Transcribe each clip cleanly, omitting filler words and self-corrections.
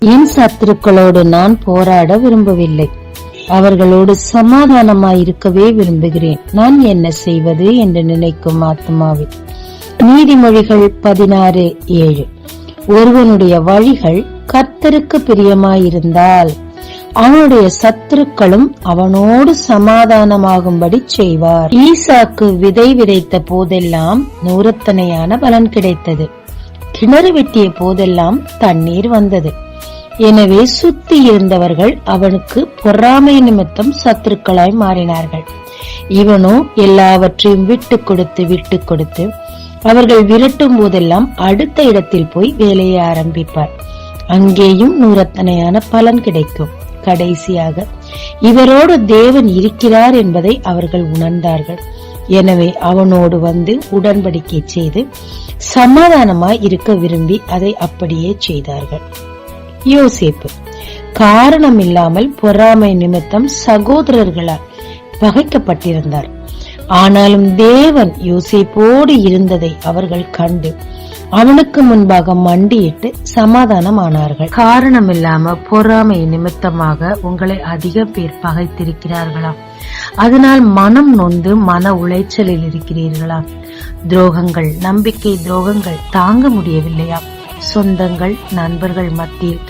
என் சத்துருக்களோடு நான் போராட விரும்பவில்லை, அவர்களோடு சமாதானமாயிருக்கவே விரும்புகிறேன். நான் என்ன செய்வது என்று நினைக்கும் ஆத்மாவே. நீதிமொழிகள் 16:7. ஒருவனுடைய வழிகள் கர்த்தருக்கு பிரியமாயிருந்தால் அவனுடைய சத்துருக்களும் அவனோடு சமாதானமாகும்படி செய்வார். ஈசாக்கு விதை விதைத்த போதெல்லாம் நூறத்தனையான பலன் கிடைத்தது. கிணறு வெட்டிய போதெல்லாம் தண்ணீர் வந்தது. எனவே சுத்தி இருந்தவர்கள் அவனுக்கு பொறாமை நிமித்தம் சத்துருக்களாய் மாறினார்கள். இவனோ எல்லாவற்றையும் விட்டு கொடுத்து அவர்கள் விரட்டும் போதெல்லாம் அடுத்த இடத்தில் போய் வேலையை ஆரம்பிப்பார். அங்கேயும் நூறத்தனையான பலன் கிடைக்கும். கடைசியாக இவரோடு தேவன் இருக்கிறார் என்பதை அவர்கள் உணர்ந்தார்கள். எனவே அவனோடு வந்து உடன்படிக்கை செய்து சமாதானமாய் இருக்க விரும்பி அதை அப்படியே செய்தார்கள். யோசேப்பு காரணம் இல்லாமல் பொறாமை நிமித்தம் சகோதரர்களால் பகைக்கப்பட்டிருந்தார். ஆனாலும் தேவன் யோசேப்போடு இருந்ததை அவர்கள் கண்டு அவனுக்கு முன்பாக மண்டியிட்டு சமாதானமானார்கள். காரணம் இல்லாம பொறாமை நிமித்தமாக உங்களை அதிக பேர் பகைத்திருக்கிறார்களா? அதனால் மனம் நொந்து மன உளைச்சலில் இருக்கிறீர்களா? துரோகங்கள், நம்பிக்கை துரோகங்கள் தாங்க முடியவில்லையா? சொந்தங்கள், நண்பர்கள் மத்தியில்,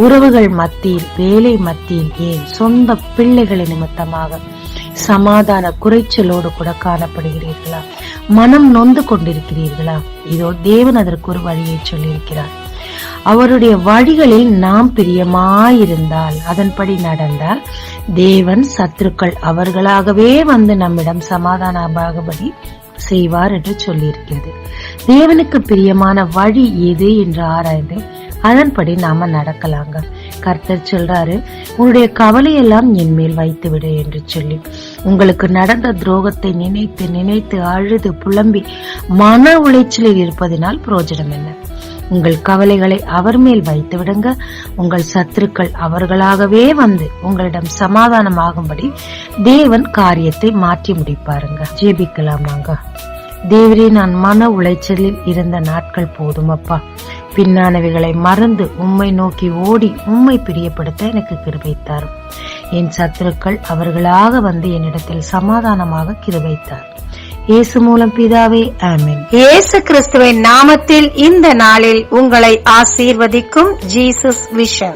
உறவுகள் மத்தியில், வேலை மத்தியில், ஏன் சொந்த பிள்ளைகளை நிமித்தமாக சமாதான குறைச்சலோடு கூட காணப்படுகிறீர்களா? மனம் நொந்து கொண்டிருக்கிறீர்களா? இதோ தேவன் அதற்கு ஒரு வழியை சொல்லியிருக்கிறார். அவருடைய வழிகளில் நாம் பிரியமாயிருந்தால், அதன்படி நடந்தால், தேவன் சத்துருக்கள் அவர்களாகவே வந்து நம்மிடம் சமாதானமாகும்படி செய்வார் என்று சொல்லியிருக்கிறது. தேவனுக்கு பிரியமான வழி எது என்று ஆராய்ந்து அதன்படி நாம நடக்கலாங்க. கர்த்தர் சொல்றாரு, உங்களுடைய கவலையெல்லாம் என் மேல் வைத்து விடு என்று சொல்லி. உங்களுக்கு நடந்த துரோகத்தை நினைத்து நினைத்து அழுது புலம்பி மன உளைச்சலில் இருப்பதினால் பிரயோஜனம் என்ன? உங்கள் கவலைகளை அவர் மேல் வைத்து விடுங்க. உங்கள் சத்துருக்கள் அவர்களாகவே வந்து உங்களிடம் சமாதானமாகும்படி தேவன் காரியத்தை மாற்றி முடிப்பாருங்க. ஜெபிக்கலாமாங்க. தேவரே, நான் மன உளைச்சலில் இருந்த நாட்கள் போதும் அப்பா. பின்னானவைகளை மறந்து உம்மை நோக்கி ஓடி உம்மை பிரியப்படுத்த எனக்கு கிருபை தாரும். என் சத்துருக்கள் அவர்களாக வந்து என்னிடத்தில் சமாதானமாக கிருபை தாரும். இயேசு மூலம் பிதாவே, ஆமென். இயேசு கிறிஸ்துவின் நாமத்தில் இந்த நாளில் உங்களை ஆசீர்வதிக்கும் ஜீசஸ் விஷன்.